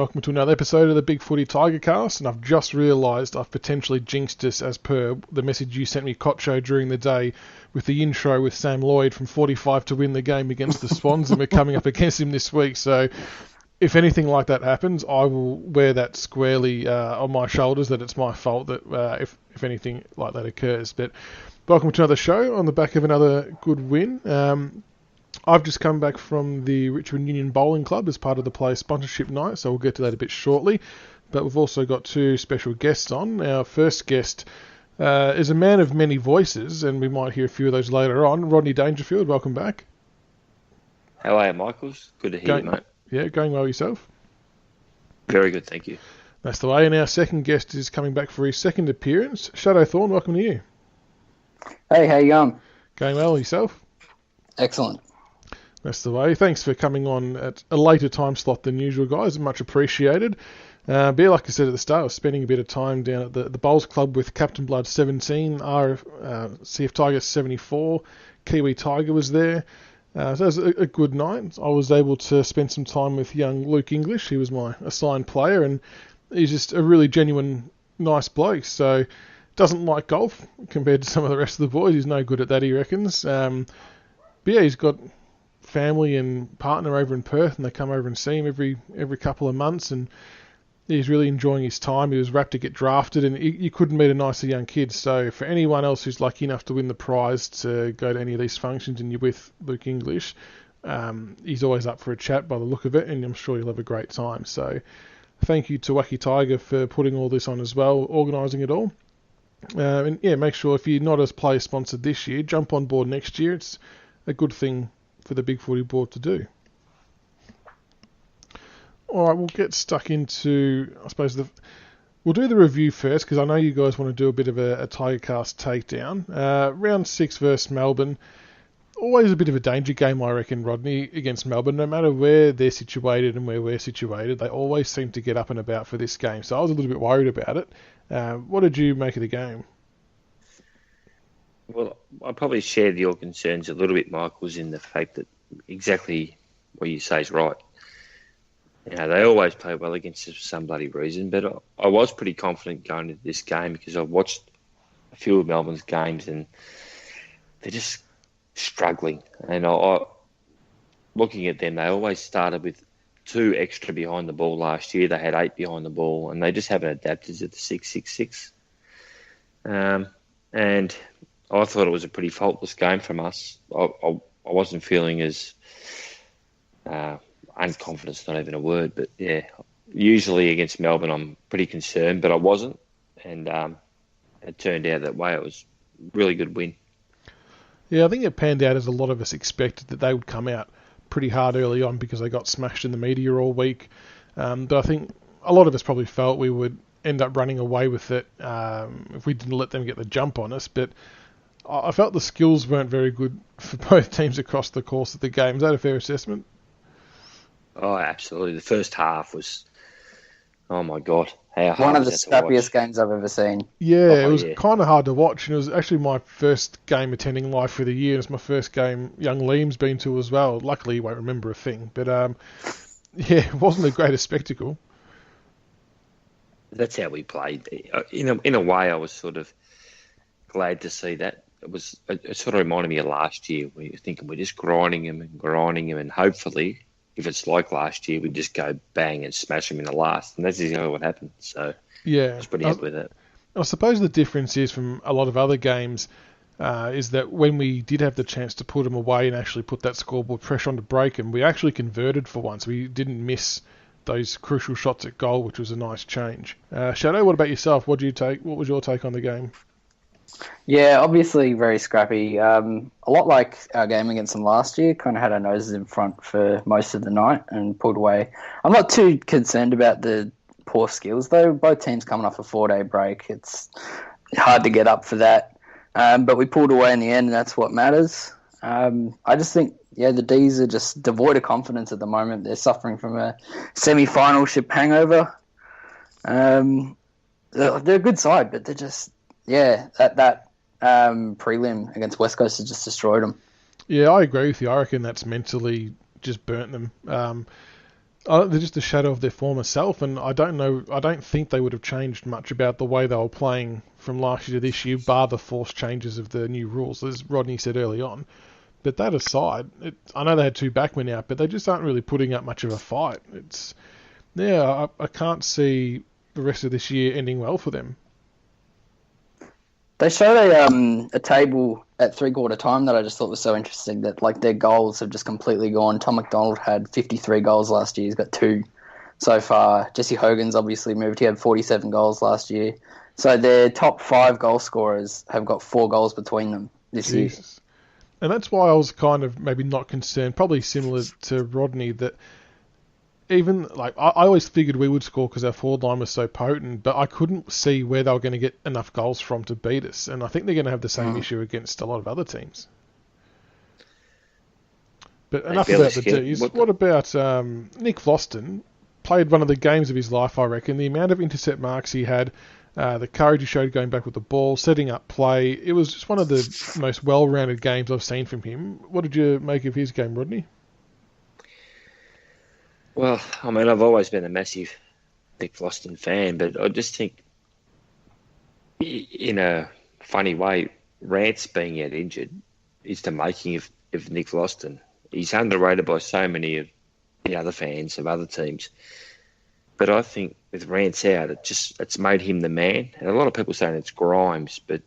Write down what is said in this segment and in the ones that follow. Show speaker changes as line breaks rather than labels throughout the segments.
Welcome to another episode of the BigFooty Tigercast, and I've just realised I've potentially jinxed us as per the message you sent me, Kocho, during the day with the intro with Sam Lloyd from 45 to win the game against the Swans, and we're coming up against him this week, so if anything like that happens, I will wear that squarely on my shoulders, that it's my fault that if anything like that occurs. But welcome to another show on the back of another good win. I've just come back from the Richmond Union Bowling Club as part of the Player Sponsorship Night, so we'll get to that a bit shortly. But we've also got two special guests on. Our first guest is a man of many voices, and we might hear a few of those later on. Rodney Dangerfield, welcome back.
How are you, Michaels? Good to hear you, mate.
Yeah, going well yourself?
Very good, thank you.
That's the way. And our second guest is coming back for his second appearance. Shadowthorn, welcome to you.
Hey, how you going?
Going well yourself?
Excellent.
That's the way. Thanks for coming on at a later time slot than usual, guys. Much appreciated. But yeah, like I said at the start, I was spending a bit of time down at the Bowls Club with Captain Blood 17, CF Tiger 74, Kiwi Tiger was there. So it was a good night. I was able to spend some time with young Luke English. He was my assigned player, and he's just a really genuine, nice bloke. So doesn't like golf compared to some of the rest of the boys. He's no good at that, he reckons. But yeah, he's got family and partner over in Perth, and they come over and see him every couple of months, and he's really enjoying his time. He was rapt to get drafted, and you couldn't meet a nicer young kid. So for anyone else who's lucky enough to win the prize to go to any of these functions and you're with Luke English, he's always up for a chat by the look of it, and I'm sure you'll have a great time. So thank you to Wacky Tiger for putting all this on as well, organising it all. And yeah, make sure if you're not as player sponsored this year, jump on board next year. It's a good thing for the BigFooty board to do. Alright, we'll get stuck into, I suppose, we'll do the review first, because I know you guys want to do a bit of a Tigercast takedown. Round 6 versus Melbourne. Always a bit of a danger game, I reckon, Rodney, against Melbourne. No matter where they're situated and where we're situated, they always seem to get up and about for this game. So I was a little bit worried about it. What did you make of the game?
Well, I probably share your concerns a little bit, Michael's, in the fact that exactly what you say is right. You know, they always play well against us for some bloody reason, but I was pretty confident going into this game because I've watched a few of Melbourne's games and they're just struggling. And looking at them, they always started with 2 extra behind the ball last year. They had 8 behind the ball, and they just haven't adapted to the 6-6-6. And I thought it was a pretty faultless game from us. I wasn't feeling as unconfident's not even a word, but yeah, usually against Melbourne I'm pretty concerned, but I wasn't, and it turned out that way. It was a really good win.
Yeah, I think it panned out as a lot of us expected, that they would come out pretty hard early on because they got smashed in the media all week. But I think a lot of us probably felt we would end up running away with it if we didn't let them get the jump on us. But I felt the skills weren't very good for both teams across the course of the game. Is that a fair assessment?
Oh, absolutely. The first half was, oh my God, how hard
one of the
was that
scrappiest games I've ever seen.
Yeah, it was kind of hard to watch, and it was actually my first game attending live for the year, and it's my first game young Liam's been to as well. Luckily, he won't remember a thing, but yeah, it wasn't the greatest spectacle.
That's how we played. In a way, I was sort of glad to see that. It sort of reminded me of last year, where you're thinking we're just grinding him, and hopefully, if it's like last year, we just go bang and smash him in the last, and that's exactly what happened. So
yeah,
I was pretty happy with that.
I suppose the difference is from a lot of other games is that when we did have the chance to put them away and actually put that scoreboard pressure on to break them, we actually converted for once. We didn't miss those crucial shots at goal, which was a nice change. Shadow, what about yourself? What was your take on the game?
Yeah, obviously very scrappy. A lot like our game against them last year, kind of had our noses in front for most of the night and pulled away. I'm not too concerned about the poor skills, though. Both teams coming off a 4-day break. It's hard to get up for that. But we pulled away in the end, and that's what matters. I just think, yeah, the D's are just devoid of confidence at the moment. They're suffering from a semi-finalship hangover. They're a good side, but they're just... Yeah, that prelim against West Coast has just destroyed them.
Yeah, I agree with you. I reckon that's mentally just burnt them. They're just a shadow of their former self, and I don't think they would have changed much about the way they were playing from last year to this year, bar the forced changes of the new rules, as Rodney said early on. But that aside, I know they had 2 backmen out, but they just aren't really putting up much of a fight. I can't see the rest of this year ending well for them.
They showed a table at 3/4 time that I just thought was so interesting, that like their goals have just completely gone. Tom McDonald had 53 goals last year. He's got 2 so far. Jesse Hogan's obviously moved. He had 47 goals last year. So their top 5 goal scorers have got 4 goals between them this year.
And that's why I was kind of maybe not concerned, probably similar to Rodney, that even, like, I always figured we would score because our forward line was so potent, but I couldn't see where they were going to get enough goals from to beat us. And I think they're going to have the same issue against a lot of other teams. But enough about the D's. What about Nick Vlauston? Played one of the games of his life, I reckon. The amount of intercept marks he had, the courage he showed going back with the ball, setting up play. It was just one of the most well-rounded games I've seen from him. What did you make of his game, Rodney?
Well, I mean, I've always been a massive Nick Vlauston fan, but I just think, in a funny way, Rance being out injured is the making of Nick Vlauston. He's underrated by so many of the other fans of other teams. But I think with Rance out, it's made him the man. And a lot of people saying it's Grimes, but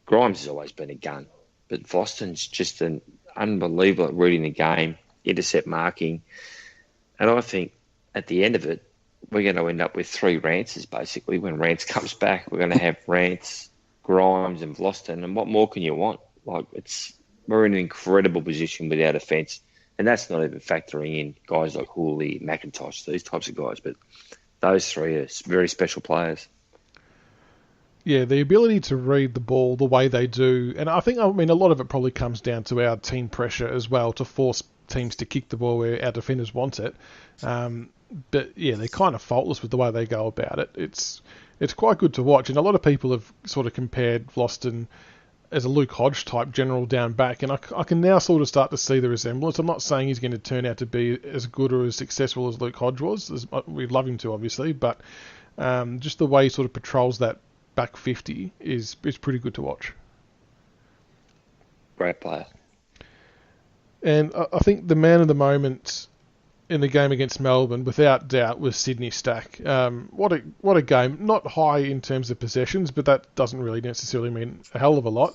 Grimes has always been a gun. But Vlauston's just an unbelievable at reading the game, intercept marking. And I think at the end of it, we're going to end up with 3 Rances, basically. When Rance comes back, we're going to have Rance, Grimes and Vlauston. And what more can you want? We're in an incredible position with our defence. And that's not even factoring in guys like Hooley, McIntosh, these types of guys. But those 3 are very special players.
Yeah, the ability to read the ball the way they do. And I mean, a lot of it probably comes down to our team pressure as well, to force teams to kick the ball where our defenders want it. But yeah, they're kind of faultless with the way they go about it. It's quite good to watch. And a lot of people have sort of compared Vlauston as a Luke Hodge type general down back, and I can now sort of start to see the resemblance. I'm not saying he's going to turn out to be as good or as successful as Luke Hodge was. We'd love him to, obviously, but just the way he sort of patrols that back 50 is pretty good to watch.
Great player.
And I think the man of the moment in the game against Melbourne, without doubt, was Sydney Stack. What a game. Not high in terms of possessions, but that doesn't really necessarily mean a hell of a lot.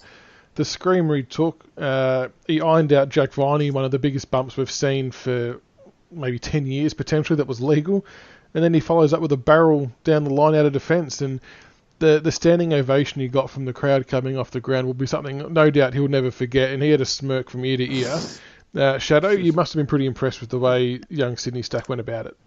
The screamer he took, he ironed out Jack Viney, one of the biggest bumps we've seen for maybe 10 years, potentially, that was legal. And then he follows up with a barrel down the line out of defence. And the standing ovation he got from the crowd coming off the ground will be something no doubt he'll never forget. And he had a smirk from ear to ear. Shadow, you must have been pretty impressed with the way young Sydney Stack went about it.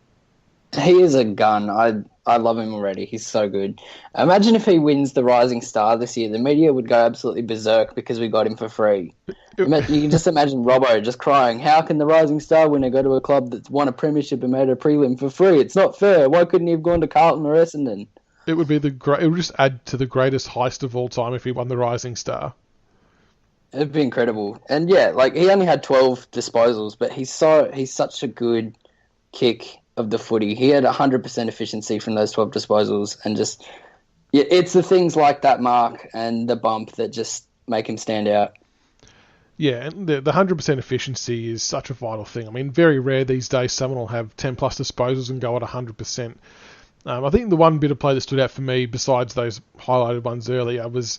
He is a gun. I love him already. He's so good. Imagine if he wins the Rising Star this year. The media would go absolutely berserk because we got him for free. You can just imagine Robbo just crying, how can the Rising Star winner go to a club that's won a premiership and made a prelim for free? It's not fair. Why couldn't he have gone to Carlton or Essendon?
It would be it would just add to the greatest heist of all time if he won the Rising Star.
It'd be incredible. And yeah, like he only had 12 disposals, but he's such a good kick of the footy. He had 100% efficiency from those 12 disposals, and just it's the things like that mark and the bump that just make him stand out.
Yeah, and the 100% efficiency is such a vital thing. I mean, very rare these days someone will have 10 plus disposals and go at 100%. I think the one bit of play that stood out for me, besides those highlighted ones earlier, was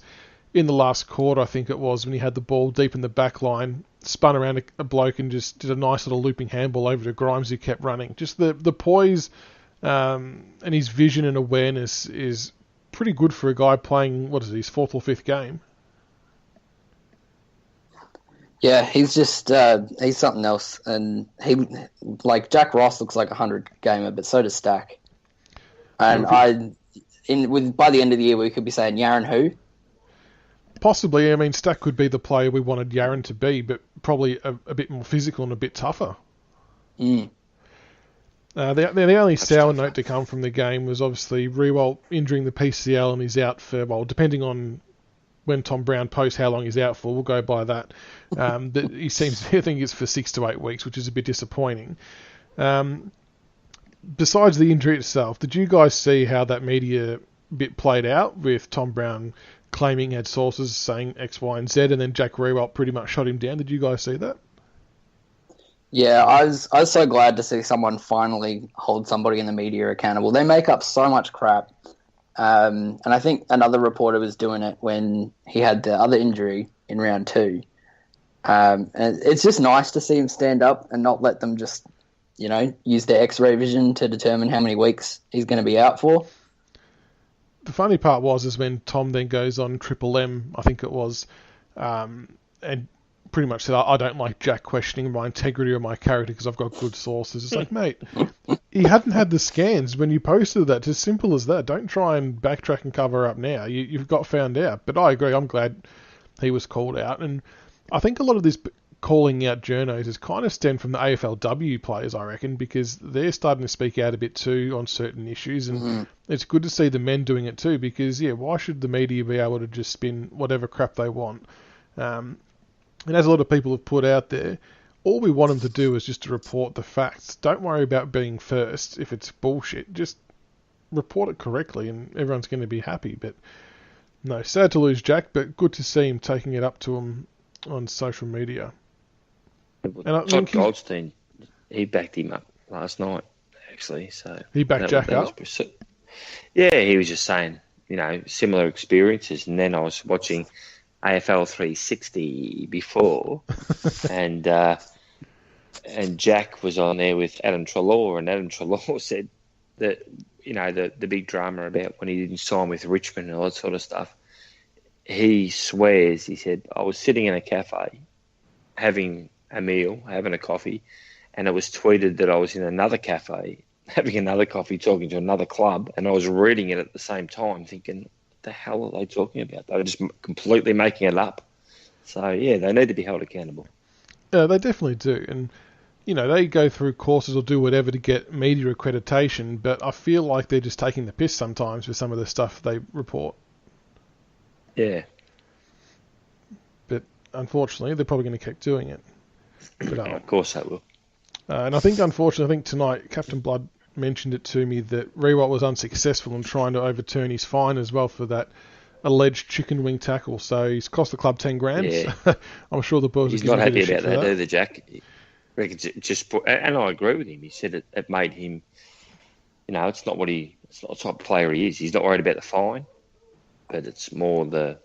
in the last quarter, I think it was, when he had the ball deep in the back line, spun around a bloke and just did a nice little looping handball over to Grimes, who kept running. Just the poise and his vision and awareness is pretty good for a guy playing, his 4th or 5th game.
Yeah, he's just, he's something else. And like Jack Ross looks like a 100 gamer, but so does Stack. And by the end of the year, we could be saying Yaron who?
Possibly. I mean, Stack could be the player we wanted Yaron to be, but probably a bit more physical and a bit tougher.
Mm.
The only sour note to come from the game was obviously Riewoldt injuring the PCL, and he's out for, depending on when Tom Brown posts how long he's out for, we'll go by that. He seems, I think it's for 6 to 8 weeks, which is a bit disappointing. Besides the injury itself, did you guys see how that media bit played out with Tom Brown claiming he had sources saying X, Y, and Z, and then Jack Riewoldt pretty much shot him down? Did you guys see that?
Yeah, I was so glad to see someone finally hold somebody in the media accountable. They make up so much crap. And I think another reporter was doing it when he had the other injury in round 2. And it's just nice to see him stand up and not let them just, use their X-ray vision to determine how many weeks he's going to be out for.
The funny part is when Tom then goes on Triple M, I think it was, and pretty much said, I don't like Jack questioning my integrity or my character because I've got good sources. It's like, mate, he hadn't had the scans when you posted that. It's as simple as that. Don't try and backtrack and cover up now. You've got found out. But I agree. I'm glad he was called out. And I think a lot of this calling out journos has kind of stemmed from the AFLW players, I reckon, because they're starting to speak out a bit too on certain issues. And it's good to see the men doing it too because, why should the media be able to just spin whatever crap they want? And as a lot of people have put out there, all we want them to do is just to report the facts. Don't worry about being first if it's bullshit. Just report it correctly and everyone's going to be happy. But no, sad to lose Jack, but good to see him taking it up to him on social media.
And Todd Goldstein, he backed him up last night, actually. So
he backed Jack up?
Yeah, he was just saying, similar experiences. And then I was watching AFL 360 before, and Jack was on there with Adam Treloar, and Adam Treloar said that, the big drama about when he didn't sign with Richmond and all that sort of stuff. He swears, he said, I was sitting in a cafe having a meal, having a coffee, and it was tweeted that I was in another cafe having another coffee talking to another club, and I was reading it at the same time thinking, the hell are they talking about? They were just completely making it up. So, yeah, they need to be held accountable.
Yeah, they definitely do. And, they go through courses or do whatever to get media accreditation, but I feel like they're just taking the piss sometimes with some of the stuff they report.
Yeah.
But, unfortunately, they're probably going to keep doing it. But,
of course they will.
And I think, unfortunately, tonight, Captain Blood mentioned it to me that Riewoldt was unsuccessful in trying to overturn his fine as well for that alleged chicken wing tackle. So he's cost the club 10 grand.
Yeah.
I'm sure the boys
he's
are
not happy
about
that either, Jack. He reckons it just and I agree with him. He said it made him, it's not the type of player he is. He's not worried about the fine, but it's more the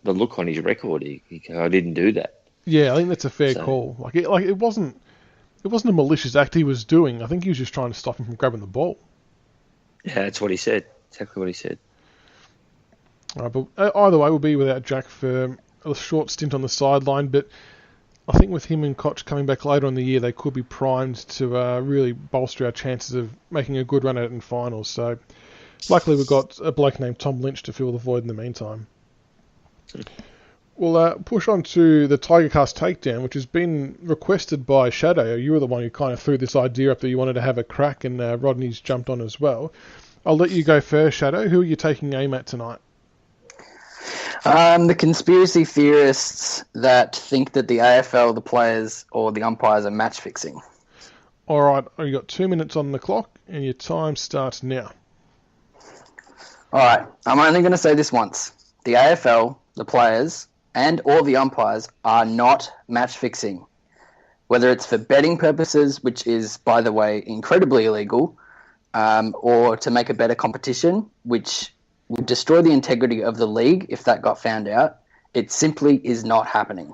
look on his record. I didn't do that.
Yeah, I think that's a fair call. It wasn't a malicious act he was doing. I think he was just trying to stop him from grabbing the ball.
Yeah, that's what he said. Exactly what he said.
All right, but either way, we'll be without Jack for a short stint on the sideline. But I think with him and Koch coming back later in the year, they could be primed to really bolster our chances of making a good run at it in finals. So luckily we've got a bloke named Tom Lynch to fill the void in the meantime. We'll push on to the Tigercast takedown, which has been requested by Shadow. You were the one who kind of threw this idea up that you wanted to have a crack, and Rodney's jumped on as well. I'll let you go first, Shadow. Who are you taking aim at tonight?
The conspiracy theorists that think that the AFL, the players, or the umpires are match fixing.
All right, you've got 2 minutes on the clock, and your time starts now.
All right, I'm only going to say this once. The AFL, the players, and all the umpires are not match fixing. Whether it's for betting purposes, which is, by the way, incredibly illegal, or to make a better competition, which would destroy the integrity of the league if that got found out, it simply is not happening.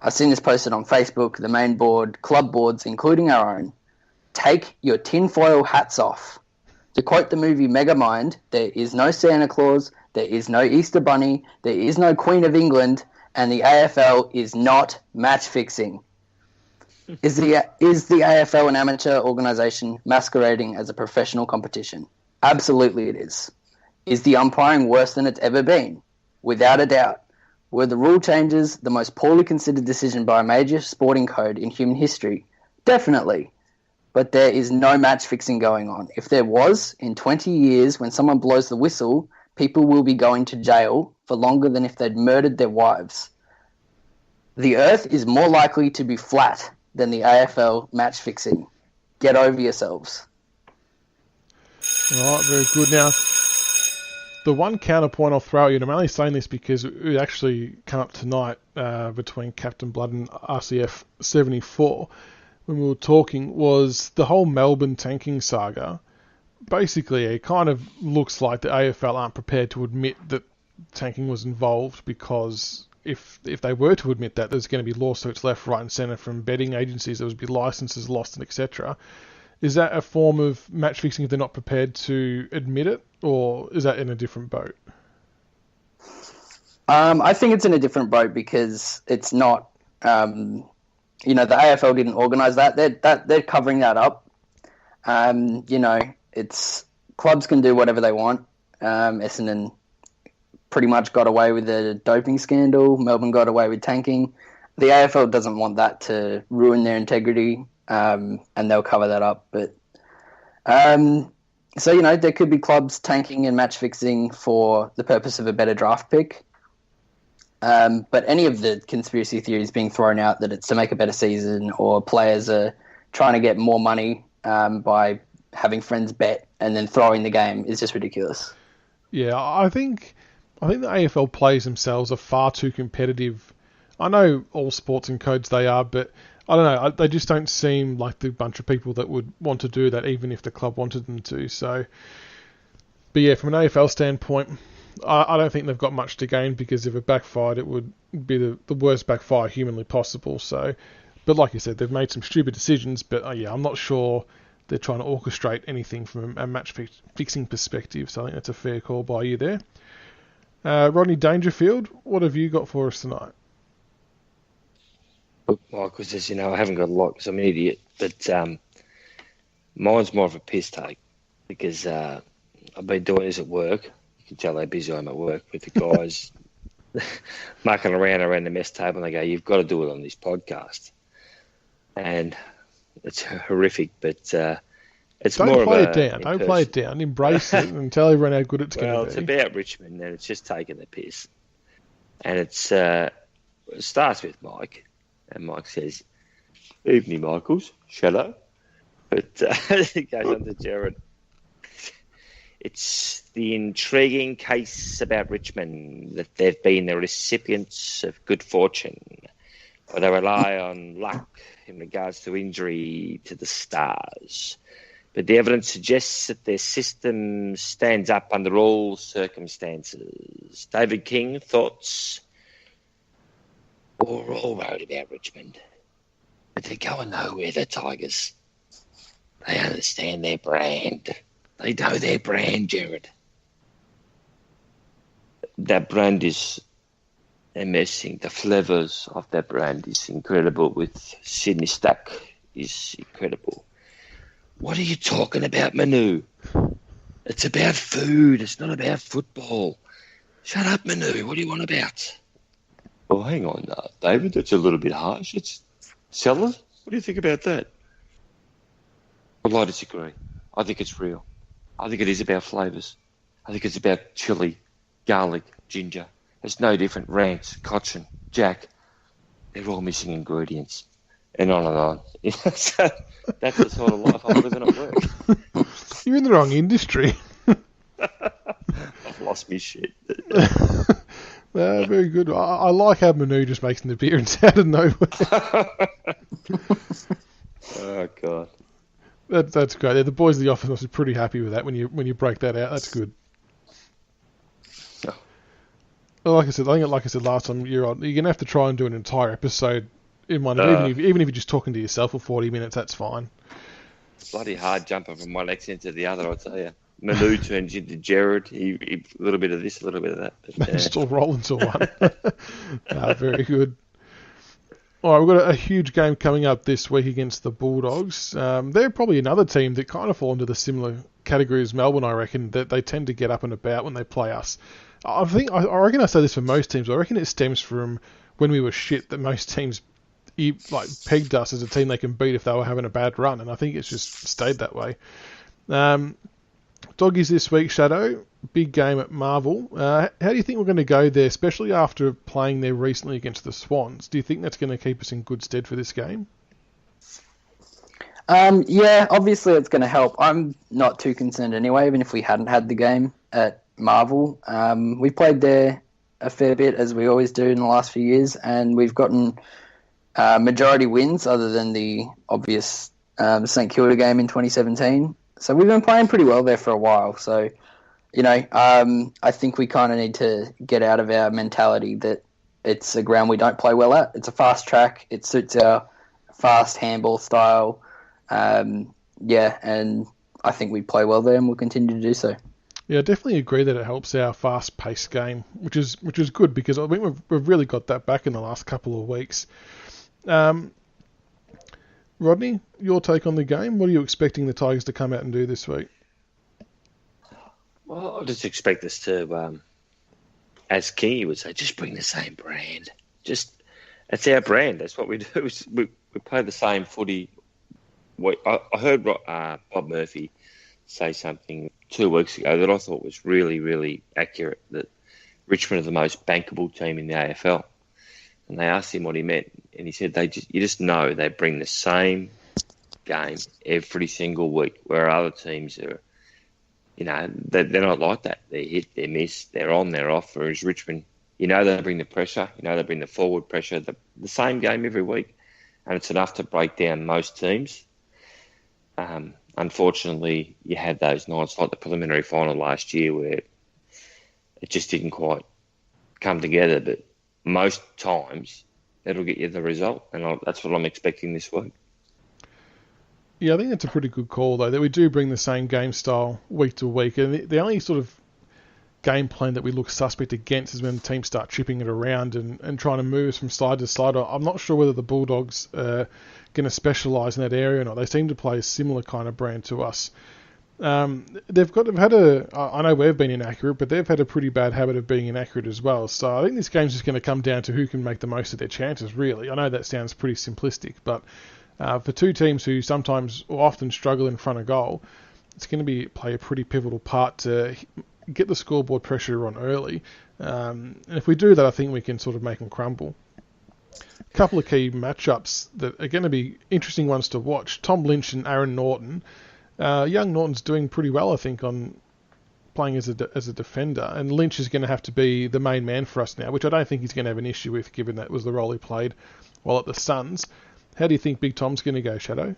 I've seen this posted on Facebook, the main board, club boards, including our own. Take your tinfoil hats off. To quote the movie Megamind, there is no Santa Claus, there is no Easter Bunny, there is no Queen of England, and the AFL is not match-fixing. Is the AFL an amateur organisation masquerading as a professional competition? Absolutely it is. Is the umpiring worse than it's ever been? Without a doubt. Were the rule changes the most poorly considered decision by a major sporting code in human history? Definitely. But there is no match-fixing going on. If there was, in 20 years, when someone blows the whistle, people will be going to jail for longer than if they'd murdered their wives. The earth is more likely to be flat than the AFL match-fixing. get over yourselves.
All right, very good. Now, the one counterpoint I'll throw at you, and I'm only saying this because it actually came up tonight between Captain Blood and RCF 74 when we were talking, was the whole Melbourne tanking saga. Basically, it kind of looks like the AFL aren't prepared to admit that tanking was involved, because if they were to admit that, there's going to be lawsuits left, right and centre from betting agencies, there would be licences lost and etc. Is that a form of match fixing if they're not prepared to admit it, or is that in a different boat?
I think it's in a different boat because it's not, the AFL didn't organise that. They're covering that up. It's clubs can do whatever they want. Essendon pretty much got away with the doping scandal. Melbourne got away with tanking. The AFL doesn't want that to ruin their integrity. And they'll cover that up. But there could be clubs tanking and match fixing for the purpose of a better draft pick. But any of the conspiracy theories being thrown out that it's to make a better season, or players are trying to get more money by having friends bet and then throwing the game, is just ridiculous.
Yeah, I think the AFL players themselves are far too competitive. I know all sports and codes they are, but I don't know, they just don't seem like the bunch of people that would want to do that, even if the club wanted them to. So, but yeah, from an AFL standpoint, I don't think they've got much to gain, because if it backfired, it would be the worst backfire humanly possible. So, but like you said, they've made some stupid decisions, but I'm not sure they're trying to orchestrate anything from a match fixing perspective. So I think that's a fair call by you there. Rodney Dangerfield, what have you got for us tonight?
Look, Michael says, I haven't got a lot because I'm an idiot, but mine's more of a piss take, because I've been doing this at work. You can tell how busy I am at work, with the guys mucking around the mess table, and they go, "You've got to do it on this podcast." And it's horrific, but it's
Don't
more of a...
play it down. Don't play it down. Embrace it and tell everyone how good it's going to be.
Well, it's about Richmond, and it's just taking the piss. And it starts with Mike. And Mike says, "Evening, Michaels. Shallow." But it goes on to Jared. It's the intriguing case about Richmond, that they've been the recipients of good fortune, but they rely on luck in regards to injury to the stars. But the evidence suggests that their system stands up under all circumstances. David King, thoughts? We're all worried about Richmond, but they're going nowhere, the Tigers. They understand their brand. They know their brand, Jared. That brand is amazing. The flavours of that brand is incredible. With Sydney Stack is incredible. What are you talking about, Manu? It's about food. It's not about football. Shut up, Manu. What do you want about? Oh, hang on, David. That's a little bit harsh. It's Sellers. What do you think about that? Well, I disagree. I think it's real. I think it is about flavours. I think it's about chilli, garlic, ginger. It's no different. Rance, cochin, jack. They're all missing ingredients. And on and on. So that's the sort of life I'm living at work.
You're in the wrong industry.
I've lost me shit.
Very good. I like how Manu just makes an appearance out of nowhere.
Oh, God.
That's great. The boys of the office must be pretty happy with that when you break that out. That's good.
Oh.
Well, like I said last time, you're gonna have to try and do an entire episode in one. Even if you're just talking to yourself for 40 minutes, that's fine.
Bloody hard jumping from one accent to the other, I tell you. Manu turns into Jared. He a little bit of this, a little bit of that. But,
still rolling to one. Very good. All right, we've got a huge game coming up this week against the Bulldogs. They're probably another team that kind of fall into the similar category as Melbourne, I reckon, that they tend to get up and about when they play us. I reckon I say this for most teams. I reckon it stems from when we were shit, that most teams pegged us as a team they can beat if they were having a bad run, and I think it's just stayed that way. Doggies this week, Shadow. Big game at Marvel. How do you think we're going to go there, especially after playing there recently against the Swans? Do you think that's going to keep us in good stead for this game?
Yeah, obviously it's going to help. I'm not too concerned anyway, even if we hadn't had the game at Marvel. We played there a fair bit, as we always do in the last few years, and we've gotten majority wins other than the obvious St Kilda game in 2017. So we've been playing pretty well there for a while. So, I think we kind of need to get out of our mentality that it's a ground we don't play well at. It's a fast track. It suits our fast handball style. And I think we play well there and we'll continue to do so.
Yeah, I definitely agree that it helps our fast-paced game, which is good because I think we've really got that back in the last couple of weeks. Rodney, your take on the game? What are you expecting the Tigers to come out and do this week?
Well, I just expect us to, as Kingy would say, just bring the same brand. It's our brand. That's what we do. We play the same footy. I heard Bob Murphy say something 2 weeks ago that I thought was really, really accurate, that Richmond are the most bankable team in the AFL. And they asked him what he meant, and he said you just know they bring the same game every single week, where other teams are, they're not like that. They hit, they miss, they're on, they're off, whereas Richmond, they bring the pressure, they bring the forward pressure, the same game every week, and it's enough to break down most teams. Unfortunately, you had those nights like the preliminary final last year where it just didn't quite come together. But most times, that'll get you the result, and that's what I'm expecting this week.
Yeah, I think that's a pretty good call, though, that we do bring the same game style week to week. And the only sort of game plan that we look suspect against is when the teams start chipping it around and trying to move us from side to side. I'm not sure whether the Bulldogs are going to specialise in that area or not. They seem to play a similar kind of brand to us. I know we've been inaccurate, but they've had a pretty bad habit of being inaccurate as well. So I think this game's just going to come down to who can make the most of their chances, really. I know that sounds pretty simplistic, but for two teams who sometimes or often struggle in front of goal, it's going to play a pretty pivotal part to get the scoreboard pressure on early. And if we do that, I think we can sort of make them crumble. A couple of key matchups that are going to be interesting ones to watch. Tom Lynch and Aaron Norton. Young Norton's doing pretty well, I think, on playing as a defender, and Lynch is going to have to be the main man for us now, which I don't think he's going to have an issue with, given that was the role he played while at the Suns. How do you think Big Tom's going to go, Shadow?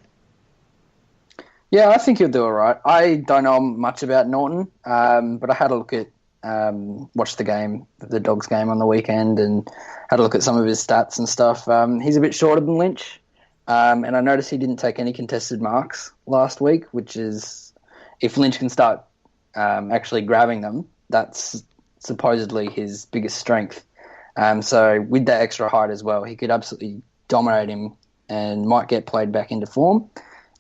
Yeah, I think he'll do all right. I don't know much about Norton, but I had a look at, watched the Dogs game on the weekend, and had a look at some of his stats and stuff. He's a bit shorter than Lynch, and I noticed he didn't take any contested marks last week, which is, if Lynch can start actually grabbing them, that's supposedly his biggest strength. So with that extra height as well, he could absolutely dominate him and might get played back into form.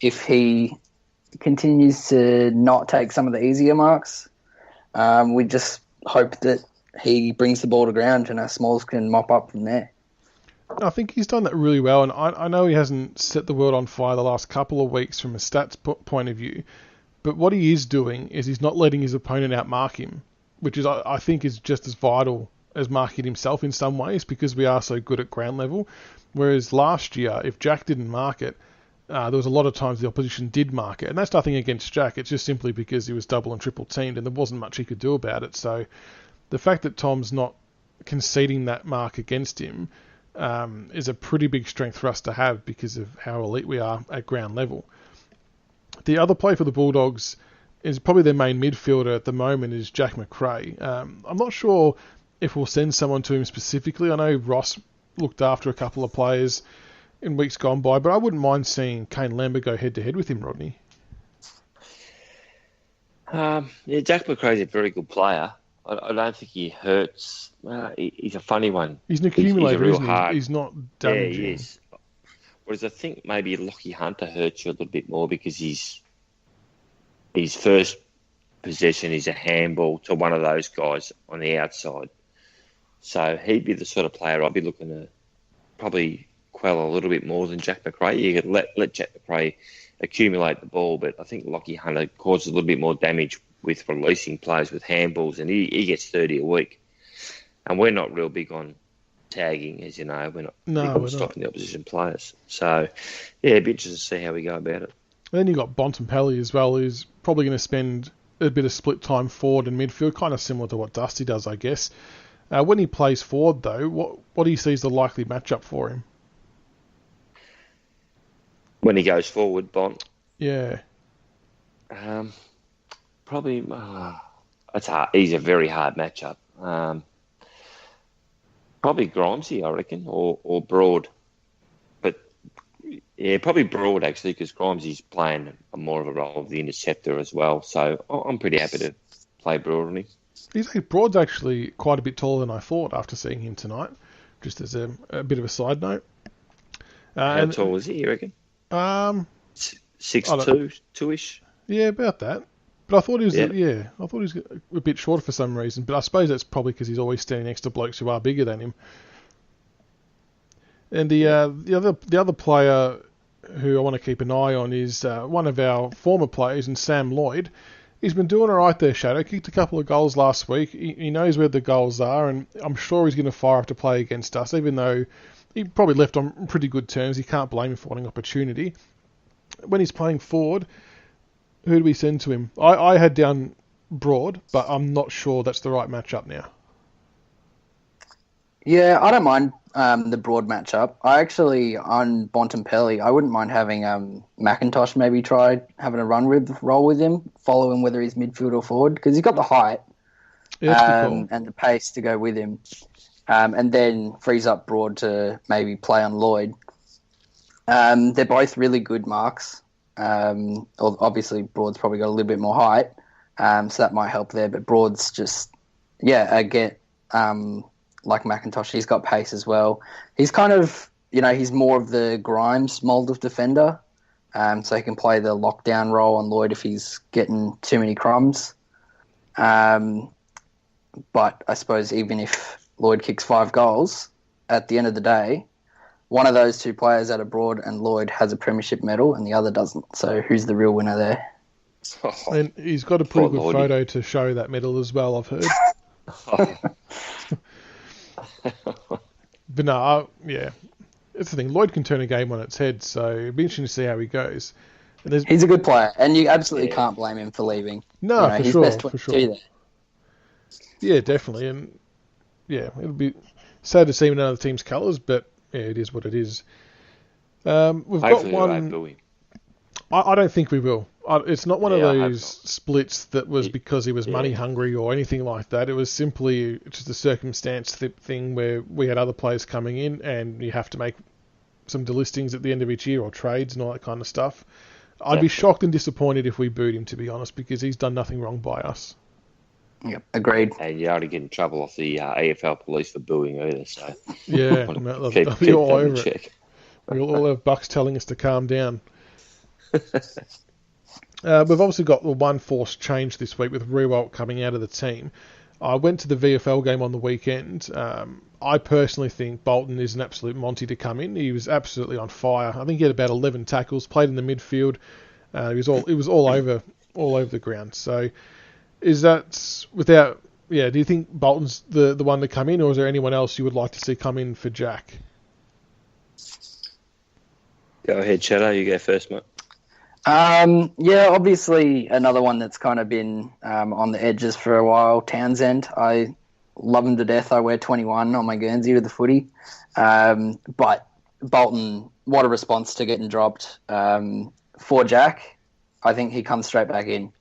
If he continues to not take some of the easier marks, we just hope that he brings the ball to ground and our Smalls can mop up from there.
I think he's done that really well, and I know he hasn't set the world on fire the last couple of weeks from a stats point of view, but what he is doing is he's not letting his opponent outmark him, which is, I think, is just as vital as marking himself in some ways, because we are so good at ground level. Whereas last year, if Jack didn't mark it, there was a lot of times the opposition did mark it, and that's nothing against Jack. It's just simply because he was double and triple teamed, and there wasn't much he could do about it. So the fact that Tom's not conceding that mark against him is a pretty big strength for us to have because of how elite we are at ground level. The other play for the Bulldogs is probably their main midfielder at the moment is Jack McRae. I'm not sure if we'll send someone to him specifically. I know Ross looked after a couple of players in weeks gone by, but I wouldn't mind seeing Kane Lambert go head-to-head with him, Rodney.
Jack McRae's a very good player. I don't think he hurts. He's a funny one.
He's an accumulator,
he's
isn't he?
hard.
He's not damaging.
Yeah, he is. Whereas I think maybe Lockie Hunter hurts you a little bit more because his first possession is a handball to one of those guys on the outside. So he'd be the sort of player I'd be looking to probably quell a little bit more than Jack McRae. You could let Jack McRae accumulate the ball, but I think Lockie Hunter causes a little bit more damage with releasing players with handballs, and he gets 30 a week. And we're not real big on tagging, as you know. We're not
we're
stopping the opposition players. So, yeah, it'd be interesting to see how we go about it.
And then you've got Bontempelli as well, who's probably going to spend a bit of split time forward and midfield, kind of similar to what Dusty does, I guess. When he plays forward, though, what do you see as the likely matchup for him?
When he goes forward, Bont?
Yeah.
Probably, it's hard. He's a very hard matchup. Probably Grimesy, I reckon, or Broad. But, yeah, probably Broad, actually, because Grimesy's playing more of a role of the interceptor as well. So I'm pretty happy to play Broad on him.
Broad's actually quite a bit taller than I thought after seeing him tonight, just as a bit of a side note.
How tall is he, you reckon? 6'2", 2-ish?
Yeah, about that. But I thought he was, I thought he was a bit shorter for some reason. But I suppose that's probably because he's always standing next to blokes who are bigger than him. And the other player who I want to keep an eye on is one of our former players, and Sam Lloyd. He's been doing all right there, Shadow. Kicked a couple of goals last week. He knows where the goals are, and I'm sure he's going to fire up to play against us, even though he probably left on pretty good terms. You can't blame him for wanting opportunity. When he's playing forward, who do we send to him? I had down Broad, but I'm not sure that's the right matchup now.
Yeah, I don't mind the Broad matchup. I actually, on Bontempelli, I wouldn't mind having McIntosh maybe try having a roll with him, following whether he's midfield or forward, because he's got the height and the pace to go with him, and then frees up Broad to maybe play on Lloyd. They're both really good marks. Obviously, Broad's probably got a little bit more height, so that might help there. But Broad's just, like McIntosh, he's got pace as well. He's kind of, he's more of the Grimes mould of defender, so he can play the lockdown role on Lloyd if he's getting too many crumbs. But I suppose even if Lloyd kicks 5 goals, at the end of the day, one of those two players out of Broad and Lloyd has a premiership medal and the other doesn't. So who's the real winner there?
And he's got a pretty good photo to show that medal as well, I've heard. But no, it's the thing. Lloyd can turn a game on its head, so it'll be interesting to see how he goes.
He's a good player, and you absolutely can't blame him for leaving.
No, for
he's
sure.
best 22 there.
Yeah, definitely. And yeah, it'll be sad to see him in another team's colours, but yeah, it is what it is. We've got one. I don't think we will. It's not one of those splits that was because he was money hungry or anything like that. It was simply just a circumstance thing where we had other players coming in and you have to make some delistings at the end of each year or trades and all that kind of stuff. I'd be shocked and disappointed if we booed him, to be honest, because he's done nothing wrong by us.
Yep, agreed.
And you already get in trouble off the AFL police for booing either, so...
Yeah, they'll be all over it. We'll all have bucks telling us to calm down. We've obviously got the one forced change this week with Rewalt coming out of the team. I went to the VFL game on the weekend. I personally think Bolton is an absolute Monty to come in. He was absolutely on fire. I think he had about 11 tackles, played in the midfield. It was all over the ground. So is that without? Yeah, do you think Bolton's the one to come in, or is there anyone else you would like to see come in for Jack?
Go ahead, Shadow. You go first, mate.
Obviously another one that's kind of been on the edges for a while, Townsend. I love him to death. I wear 21 on my Guernsey with the footy. But Bolton, what a response to getting dropped. For Jack, I think he comes straight back in.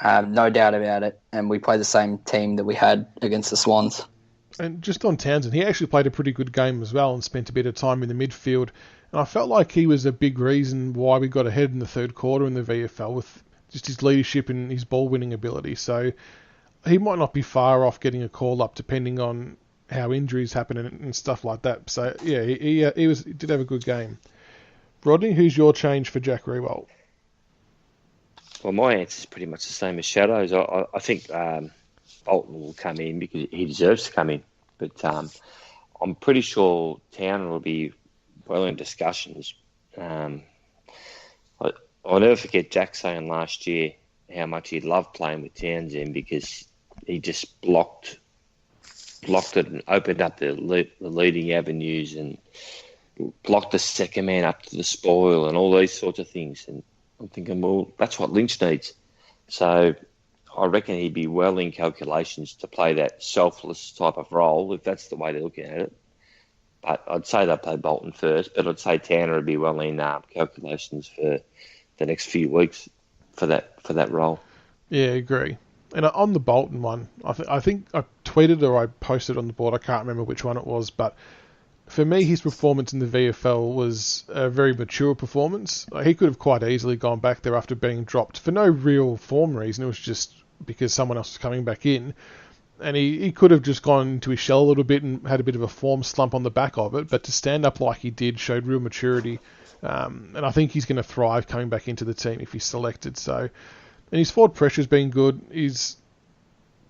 No doubt about it. And we play the same team that we had against the Swans.
And just on Townsend, he actually played a pretty good game as well and spent a bit of time in the midfield. And I felt like he was a big reason why we got ahead in the third quarter in the VFL with just his leadership and his ball-winning ability. So he might not be far off getting a call-up depending on how injuries happen and stuff like that. So, yeah, he did have a good game. Rodney, who's your change for Jack Rewalt?
Well, my answer is pretty much the same as Shadow's. I think Bolton will come in because he deserves to come in. But I'm pretty sure Town will be well in discussions. I'll never forget Jack saying last year how much he loved playing with Townsend because he just blocked blocked it and opened up the leading avenues and blocked the second man up to the spoil and all these sorts of things. And I'm thinking, well, that's what Lynch needs. So I reckon he'd be well in calculations to play that selfless type of role, if that's the way they're looking at it. But I'd say they'd play Bolton first, but I'd say Tanner would be well in calculations for the next few weeks for that role.
Yeah, I agree. And on the Bolton one, I think I tweeted or I posted on the board, I can't remember which one it was, but for me, his performance in the VFL was a very mature performance. He could have quite easily gone back there after being dropped for no real form reason. It was just because someone else was coming back in. And he could have just gone into his shell a little bit and had a bit of a form slump on the back of it. But to stand up like he did showed real maturity. And I think he's going to thrive coming back into the team if he's selected. So, and his forward pressure's been good. He's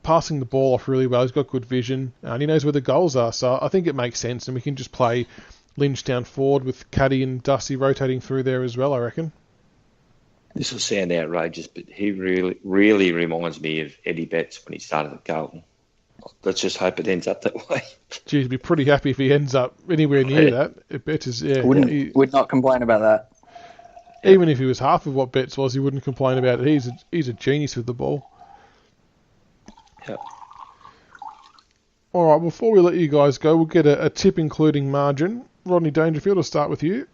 passing the ball off really well. He's got good vision, and he knows where the goals are. So I think it makes sense, and we can just play Lynch down forward with Caddy and Dusty rotating through there as well, I reckon.
This will sound outrageous, but he really, really reminds me of Eddie Betts when he started at Carlton. Let's just hope it ends up that way.
Geez, I'd be pretty happy if he ends up anywhere near that. Betts is, yeah.
Would not complain about that.
Even if he was half of what Betts was, he wouldn't complain about it. He's a genius with the ball.
Yep.
All right, before we let you guys go, we'll get a tip including margin. Rodney Dangerfield, I'll start with you.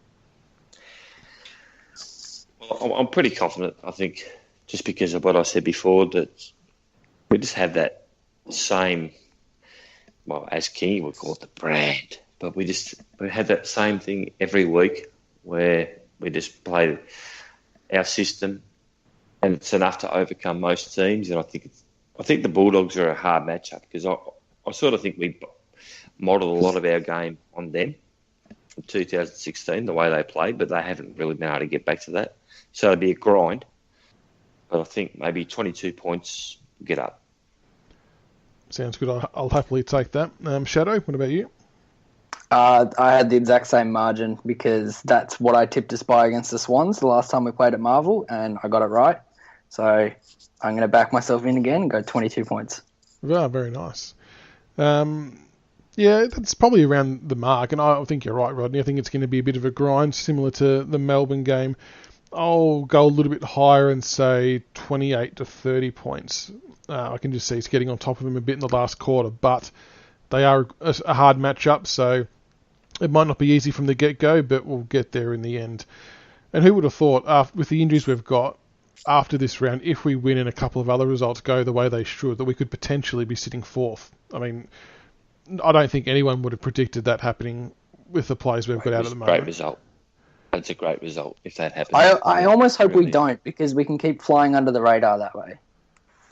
Well, I'm pretty confident, I think, just because of what I said before, that we just have that same, well, as King would call it, the brand, but we have that same thing every week where we just play our system, and it's enough to overcome most teams, and I think the Bulldogs are a hard matchup because I sort of think we modelled a lot of our game on them from 2016, the way they played, but they haven't really been able to get back to that. So it'd be a grind. But I think maybe 22 points get up.
Sounds good. I'll happily take that. Shadow, what about you?
I had the exact same margin because that's what I tipped us by against the Swans the last time we played at Marvel, and I got it right. So I'm going to back myself in again and go 22 points.
Oh, very nice. Yeah, that's probably around the mark, and I think you're right, Rodney. I think it's going to be a bit of a grind, similar to the Melbourne game. I'll go a little bit higher and say 28 to 30 points. I can just see it's getting on top of them a bit in the last quarter, but they are a hard matchup, so it might not be easy from the get-go, but we'll get there in the end. And who would have thought, with the injuries we've got, after this round, if we win and a couple of other results go the way they should, that we could potentially be sitting fourth. I mean, I don't think anyone would have predicted that happening with the players we've got out at the moment.
Great result. That's a great result if that happens.
I almost hope we don't, because we can keep flying under the radar that way.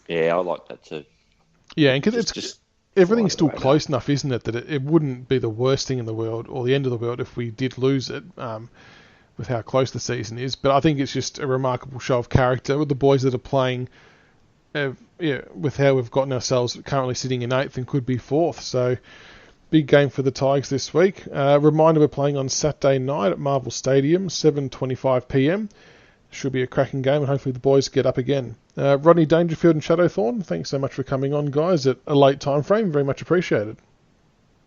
Yeah, I like that too.
Yeah, and because it's just everything's still close enough, isn't it, that it wouldn't be the worst thing in the world or the end of the world if we did lose it. With how close the season is, but I think it's just a remarkable show of character with the boys that are playing. With how we've gotten ourselves currently sitting in 8th and could be 4th. So big game for the Tigers this week. Reminder, we're playing on Saturday night at Marvel Stadium, 7:25 p.m. Should be a cracking game, and hopefully the boys get up again. Rodney Dangerfield and Shadowthorn, thanks so much for coming on, guys, at a late time frame. Very much appreciated.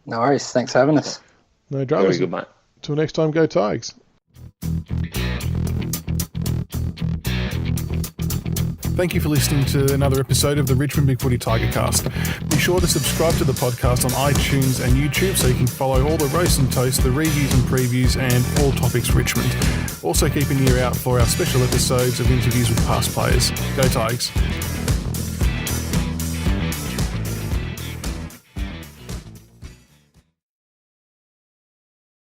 No worries. Thanks for having us.
No dramas.
Very good, mate.
Till next time, go Tigers. Thank you for listening to another episode of the Richmond BigFooty Tigercast. Be sure to subscribe to the podcast on iTunes and YouTube so you can follow all the roast and toast, the reviews and previews, and all topics Richmond. Also keep an ear out for our special episodes of interviews with past players. Go Tigers.